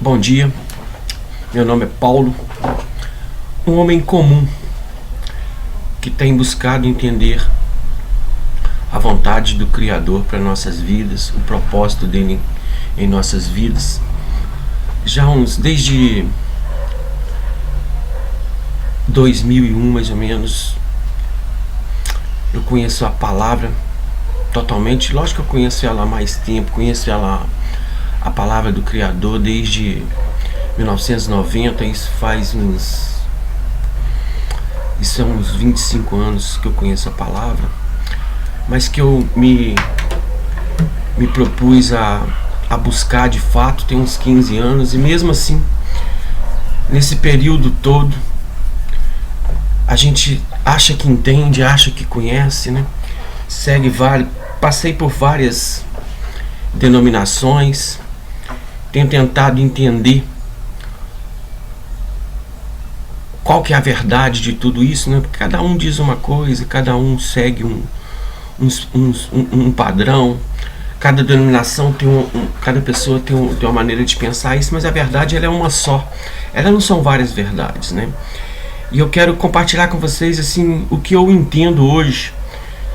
Bom dia, meu nome é Paulo, um homem comum que tem buscado entender a vontade do Criador para nossas vidas, o propósito dele em nossas vidas. Desde 2001 mais ou menos, eu conheço a palavra totalmente. Lógico que eu conheço ela há mais tempo, conheço ela, a palavra do Criador, desde 1990. Isso são uns 25 anos que eu conheço a palavra, mas que eu me propus a buscar de fato tem uns 15 anos. E mesmo assim, nesse período todo, a gente acha que entende, acha que conhece, né? Passei por várias denominações, tenho tentado entender qual que é a verdade de tudo isso, né? Porque cada um diz uma coisa, cada um segue um padrão, cada denominação cada pessoa tem uma maneira de pensar isso, mas a verdade ela é uma só, ela não são várias verdades, né? E eu quero compartilhar com vocês assim o que eu entendo hoje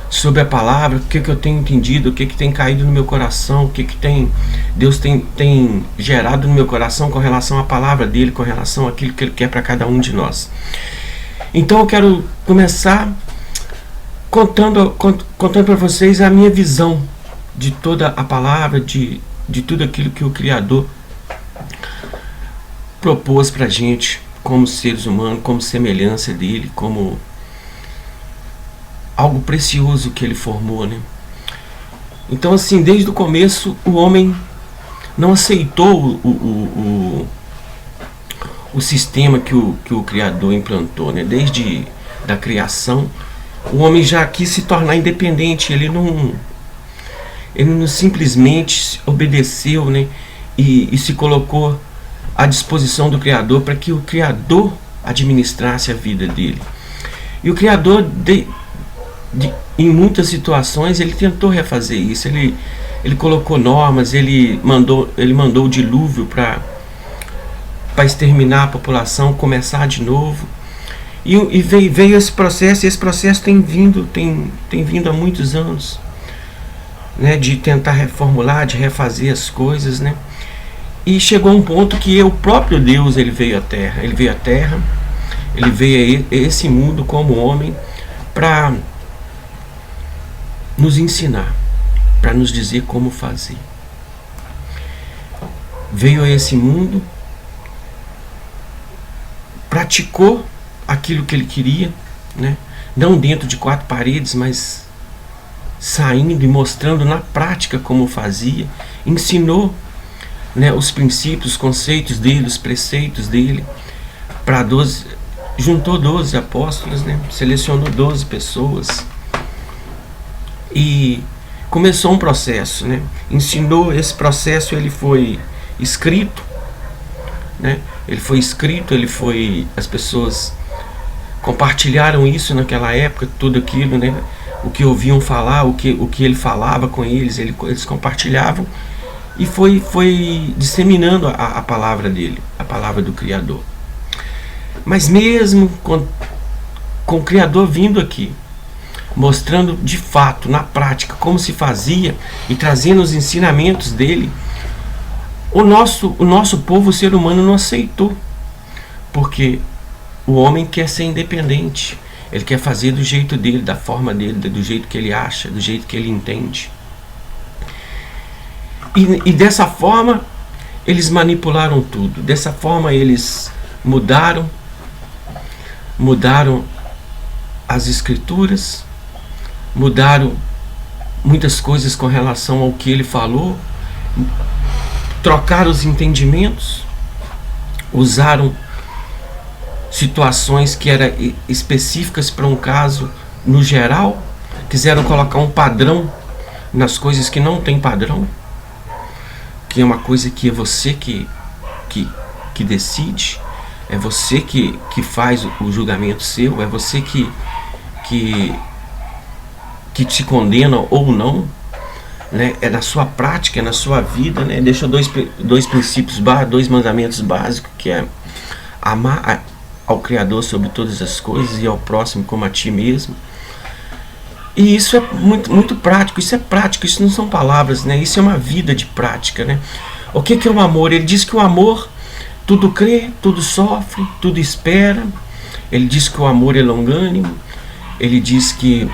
sobre a palavra, o que eu tenho entendido, o que tem caído no meu coração, o que Deus tem gerado no meu coração com relação à palavra dele, com relação àquilo que ele quer para cada um de nós. Então eu quero começar contando para vocês a minha visão de toda a palavra, de tudo aquilo que o Criador propôs para a gente como seres humanos, como semelhança dele, como algo precioso que ele formou, né? Então assim, desde o começo o homem não aceitou o sistema que o Criador implantou, né? Desde da criação, o homem já quis se tornar independente. Ele não simplesmente obedeceu, né? E se colocou à disposição do Criador para que o Criador administrasse a vida dele. E o Criador em muitas situações ele tentou refazer isso. Ele colocou normas, ele mandou o dilúvio para exterminar a população, começar de novo. E veio esse processo, e esse processo tem vindo há muitos anos, né, de tentar reformular, de refazer as coisas, né? E chegou um ponto que o próprio Deus ele veio à Terra, ele veio a esse mundo como homem para nos ensinar, para nos dizer como fazer. Veio a esse mundo, praticou aquilo que ele queria, né? Não dentro de quatro paredes, mas saindo e mostrando na prática como fazia. Ensinou, né, os princípios, os conceitos dele, os preceitos dele para 12, juntou 12 apóstolos, né? Selecionou 12 pessoas e começou um processo, né? Ensinou. Esse processo ele foi escrito, né? As pessoas compartilharam isso naquela época, tudo aquilo, né? O que ouviam falar, o que ele falava com eles, eles compartilhavam, e foi disseminando a palavra dele, a palavra do Criador. Mas mesmo com o Criador vindo aqui, mostrando de fato, na prática, como se fazia e trazendo os ensinamentos dele, o nosso povo, o ser humano, não aceitou. Porque o homem quer ser independente, ele quer fazer do jeito dele, da forma dele, do jeito que ele acha, do jeito que ele entende. E dessa forma eles manipularam tudo. Dessa forma eles mudaram as escrituras, mudaram muitas coisas com relação ao que ele falou, trocaram os entendimentos, usaram situações que eram específicas para um caso no geral, quiseram colocar um padrão nas coisas que não tem padrão, que é uma coisa que é você que decide, é você que faz o julgamento seu, é você que te condena ou não. né? É na sua prática, é na sua vida, né? Deixa dois princípios, dois mandamentos básicos, que é amar ao Criador sobre todas as coisas e ao próximo como a ti mesmo. E isso é muito prático, isso é prático, isso não são palavras, né? Isso é uma vida de prática, né? O que é o amor? Ele diz que o amor tudo crê, tudo sofre, tudo espera. Ele diz que o amor é longânimo. Ele diz que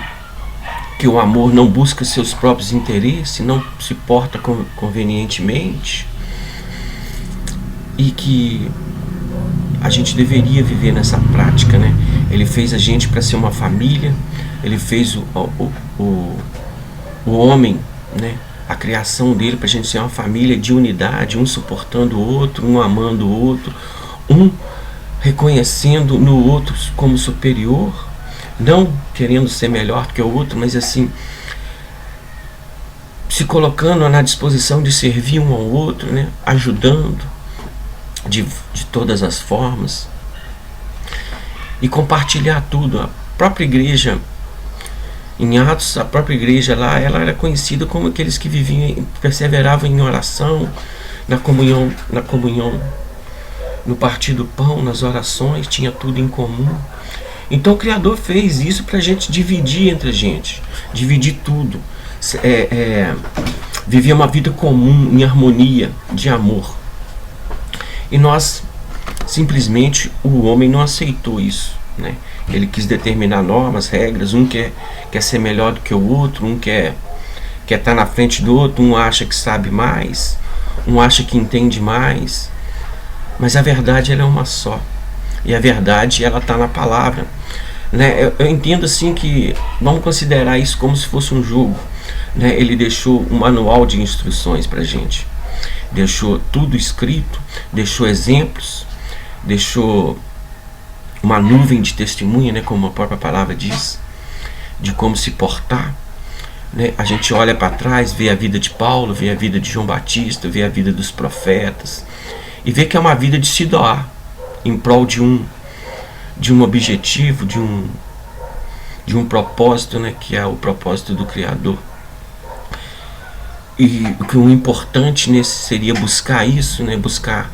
o amor não busca seus próprios interesses, não se porta convenientemente. E que a gente deveria viver nessa prática, né? Ele fez a gente para ser uma família. Ele fez o homem, né? A criação dele para a gente ser uma família de unidade, um suportando o outro, um amando o outro, um reconhecendo no outro como superior, não querendo ser melhor que o outro, mas assim, se colocando na disposição de servir um ao outro, né? Ajudando de todas as formas e compartilhar tudo. A própria igreja, em Atos, a própria igreja lá, ela era conhecida como aqueles que viviam, perseveravam em oração, na comunhão, no partir do pão, nas orações, tinha tudo em comum. Então o Criador fez isso para a gente dividir entre a gente, dividir tudo, viver uma vida comum, em harmonia, de amor. E nós, simplesmente, o homem não aceitou isso, né? Ele quis determinar normas, regras, um quer ser melhor do que o outro, um quer estar na frente do outro, um acha que sabe mais, um acha que entende mais, mas a verdade ela é uma só, e a verdade ela está na palavra, né? Eu entendo assim que vamos considerar isso como se fosse um jogo, né? Ele deixou um manual de instruções para a gente, deixou tudo escrito, deixou exemplos, deixou uma nuvem de testemunha, né, como a própria palavra diz, de como se portar, né? A gente olha para trás, vê a vida de Paulo, vê a vida de João Batista, vê a vida dos profetas, e vê que é uma vida de se doar em prol de um objetivo, de um propósito, né, que é o propósito do Criador. E o importante nesse seria buscar isso, né, buscar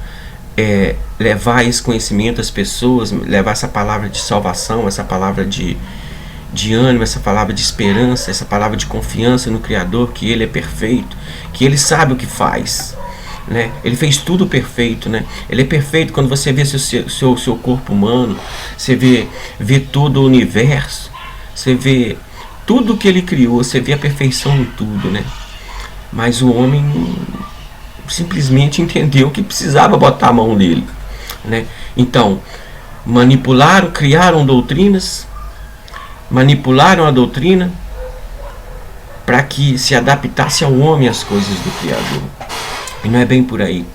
levar esse conhecimento às pessoas, levar essa palavra de salvação, essa palavra de ânimo, essa palavra de esperança, essa palavra de confiança no Criador, que Ele é perfeito, que Ele sabe o que faz, né? Ele fez tudo perfeito, né? Ele é perfeito. Quando você vê seu corpo humano, você vê todo o universo, você vê tudo que Ele criou, você vê a perfeição em tudo, né? Mas o homem simplesmente entendeu que precisava botar a mão nele, né? Então, criaram doutrinas, manipularam a doutrina para que se adaptasse ao homem as coisas do Criador. E não é bem por aí.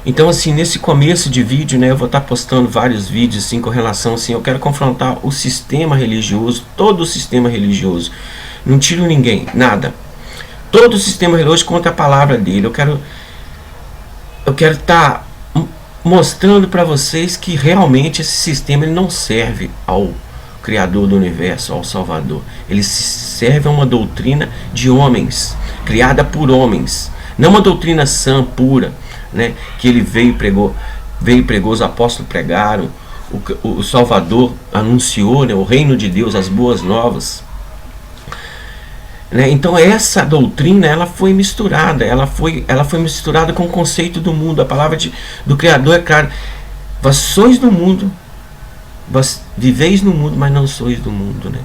Então, assim, nesse começo de vídeo, né, eu vou estar postando vários vídeos assim, com relação, assim, eu quero confrontar o sistema religioso, todo o sistema religioso. Não tiro ninguém, nada. Todo o sistema religioso contra a palavra dele. Eu quero estar mostrando para vocês que realmente esse sistema ele não serve ao Criador do Universo, ao Salvador. Ele serve a uma doutrina de homens, criada por homens. Não uma doutrina sã, pura, né? Que ele veio e pregou, os apóstolos pregaram, o Salvador anunciou, né? O reino de Deus, as boas novas. Né? Então essa doutrina ela foi misturada, ela foi misturada com o conceito do mundo. A palavra do Criador é clara: vós sois do mundo, vós viveis no mundo, mas não sois do mundo, né?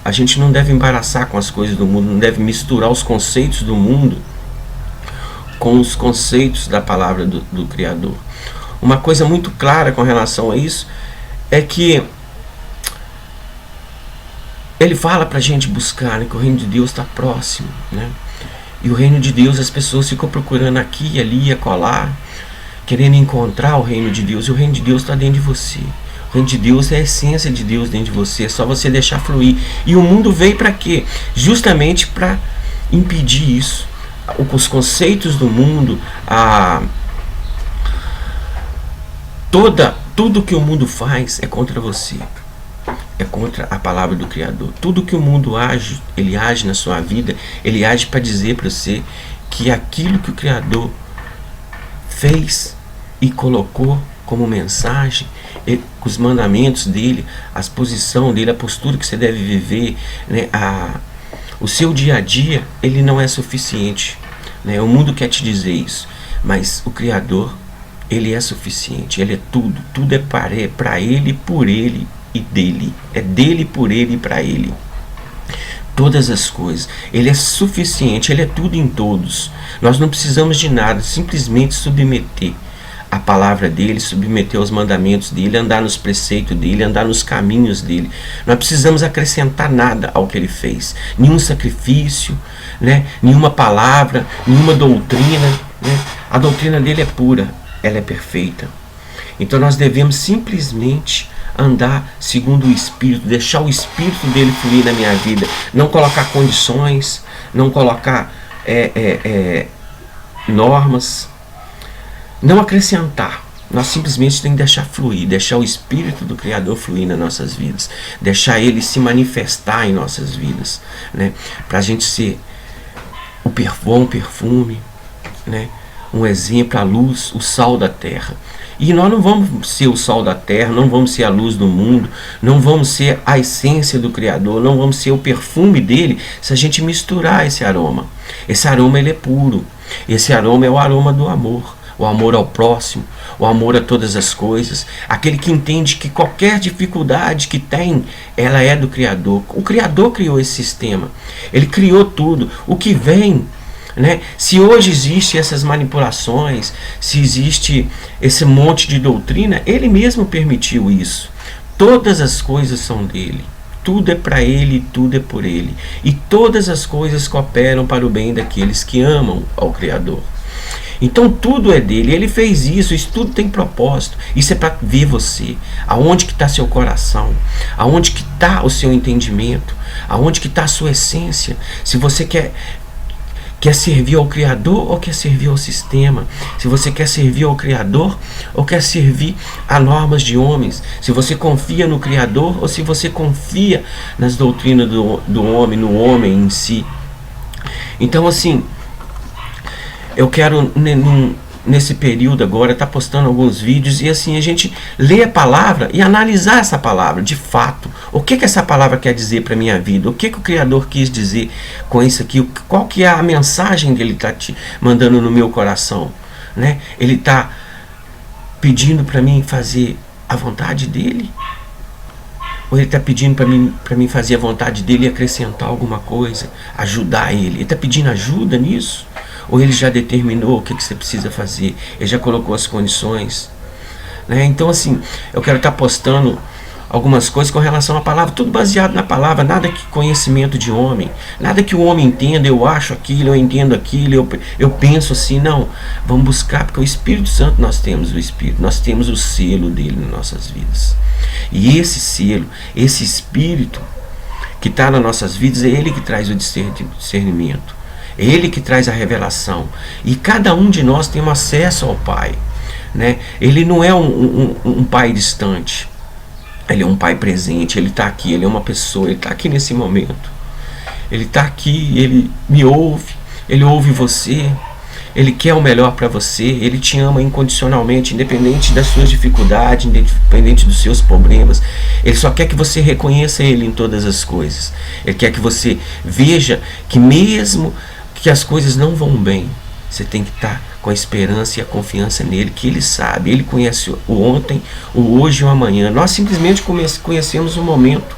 A gente não deve embaraçar com as coisas do mundo, não deve misturar os conceitos do mundo com os conceitos da palavra do Criador. Uma coisa muito clara com relação a isso é que ele fala pra gente buscar, né, que o reino de Deus está próximo, né? E o reino de Deus, as pessoas ficam procurando aqui, ali, acolá, querendo encontrar o reino de Deus. E o reino de Deus está dentro de você. O reino de Deus é a essência de Deus dentro de você. É só você deixar fluir. E o mundo veio para quê? Justamente para impedir isso. Os conceitos do mundo, tudo que o mundo faz é contra você. é contra a palavra do Criador. Tudo que o mundo age, ele age na sua vida, ele age para dizer para você que aquilo que o Criador fez e colocou como mensagem, os mandamentos dele, a posição dele, a postura que você deve viver, né, o seu dia a dia, ele não é suficiente, né? O mundo quer te dizer isso, mas o Criador, ele é suficiente, ele é tudo, tudo é para ele, por ele e dele, é dele, por ele e para ele. Todas as coisas, ele é suficiente, ele é tudo em todos. Nós não precisamos de nada, simplesmente submeter a palavra dele, submeter aos mandamentos dele, andar nos preceitos dele, andar nos caminhos dele. Não precisamos acrescentar nada ao que ele fez, nenhum sacrifício, né? Nenhuma palavra, nenhuma doutrina, né? A doutrina dele é pura, ela é perfeita. Então nós devemos simplesmente andar segundo o Espírito, deixar o Espírito dele fluir na minha vida, não colocar condições, não colocar normas, não acrescentar. Nós simplesmente temos que deixar fluir, deixar o Espírito do Criador fluir nas nossas vidas, deixar ele se manifestar em nossas vidas, né? Para a gente ser o bom perfume, né? Um exemplo, a luz, o sal da terra. E nós não vamos ser o sal da terra, não vamos ser a luz do mundo, não vamos ser a essência do Criador, não vamos ser o perfume dele se a gente misturar esse aroma. Esse aroma, ele é puro. Esse aroma é o aroma do amor, o amor ao próximo, o amor a todas as coisas, aquele que entende que qualquer dificuldade que tem, ela é do Criador. O Criador criou esse sistema, ele criou tudo. O que vem, né? Se hoje existe essas manipulações, se existe esse monte de doutrina, ele mesmo permitiu isso. Todas as coisas são dele, tudo é para ele, tudo é por ele, e todas as coisas cooperam para o bem daqueles que amam ao Criador. Então tudo é dele, ele fez isso tudo tem propósito. Isso é para ver você, aonde que está seu coração, aonde que está o seu entendimento, aonde que está a sua essência. Se você quer servir ao Criador ou quer servir ao sistema, se você quer servir ao Criador ou quer servir a normas de homens, se você confia no Criador ou se você confia nas doutrinas do homem, no homem em si. Então assim, eu quero nesse período agora estar postando alguns vídeos e assim a gente ler a palavra e analisar essa palavra de fato. O que essa palavra quer dizer para a minha vida? O que o Criador quis dizer com isso aqui? Qual que é a mensagem que ele está te mandando no meu coração, né? Ele está pedindo para mim fazer a vontade dele? Ou ele está pedindo para mim fazer a vontade dele e acrescentar alguma coisa, ajudar ele? Ele está pedindo ajuda nisso? Ou ele já determinou o que você precisa fazer? Ele já colocou as condições, né? Então assim, eu quero estar postando algumas coisas com relação à palavra, tudo baseado na palavra, nada que conhecimento de homem, nada que o homem entenda, eu acho aquilo, eu entendo aquilo, eu penso assim, não. Vamos buscar, porque o Espírito Santo, nós temos o Espírito, nós temos o selo dele nas nossas vidas. E esse selo, esse Espírito que está nas nossas vidas, é ele que traz o discernimento. Ele que traz a revelação. E cada um de nós tem um acesso ao Pai, né? Ele não é um Pai distante. Ele é um Pai presente. Ele está aqui, ele é uma pessoa. Ele está aqui nesse momento. Ele está aqui, ele me ouve. Ele ouve você. Ele quer o melhor para você. Ele te ama incondicionalmente, independente das suas dificuldades, independente dos seus problemas. Ele só quer que você reconheça ele em todas as coisas. Ele quer que você veja que mesmo que as coisas não vão bem, você tem que estar com a esperança e a confiança nele, que ele sabe, ele conhece o ontem, o hoje e o amanhã. Nós simplesmente conhecemos o momento,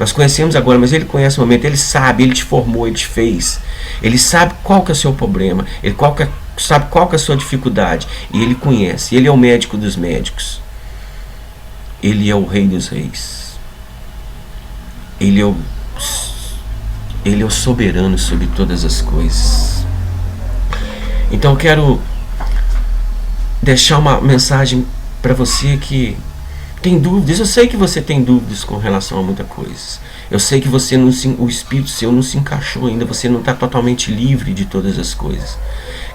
nós conhecemos agora, mas ele conhece o momento, ele sabe, ele te formou, ele te fez, ele sabe qual que é o seu problema, ele sabe qual que é a sua dificuldade, e ele conhece, ele é o médico dos médicos, ele é o rei dos reis, ele é o soberano sobre todas as coisas. Então eu quero deixar uma mensagem para você que tem dúvidas. Eu sei que você tem dúvidas com relação a muitas coisas. Eu sei que você o espírito seu não se encaixou ainda. Você não está totalmente livre de todas as coisas.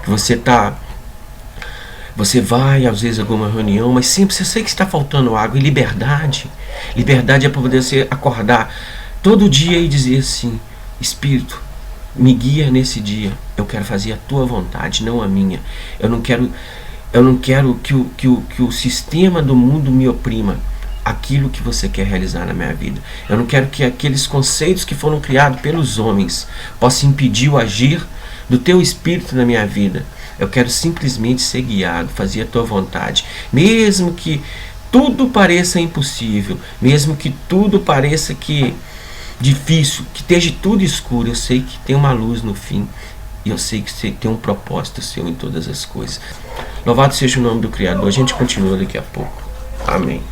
Que você vai às vezes a alguma reunião, mas sempre você sei que está faltando água e liberdade. Liberdade é para poder você acordar todo dia e dizer assim: Espírito, me guia nesse dia. Eu quero fazer a tua vontade, não a minha. Eu não quero que o sistema do mundo me oprima. Aquilo que você quer realizar na minha vida. Eu não quero que aqueles conceitos que foram criados pelos homens possam impedir o agir do teu Espírito na minha vida. Eu quero simplesmente ser guiado, fazer a tua vontade. Mesmo que tudo pareça impossível, mesmo que tudo pareça que difícil, que esteja tudo escuro, eu sei que tem uma luz no fim. E eu sei que você tem um propósito seu em todas as coisas. Louvado seja o nome do Criador. A gente continua daqui a pouco. Amém.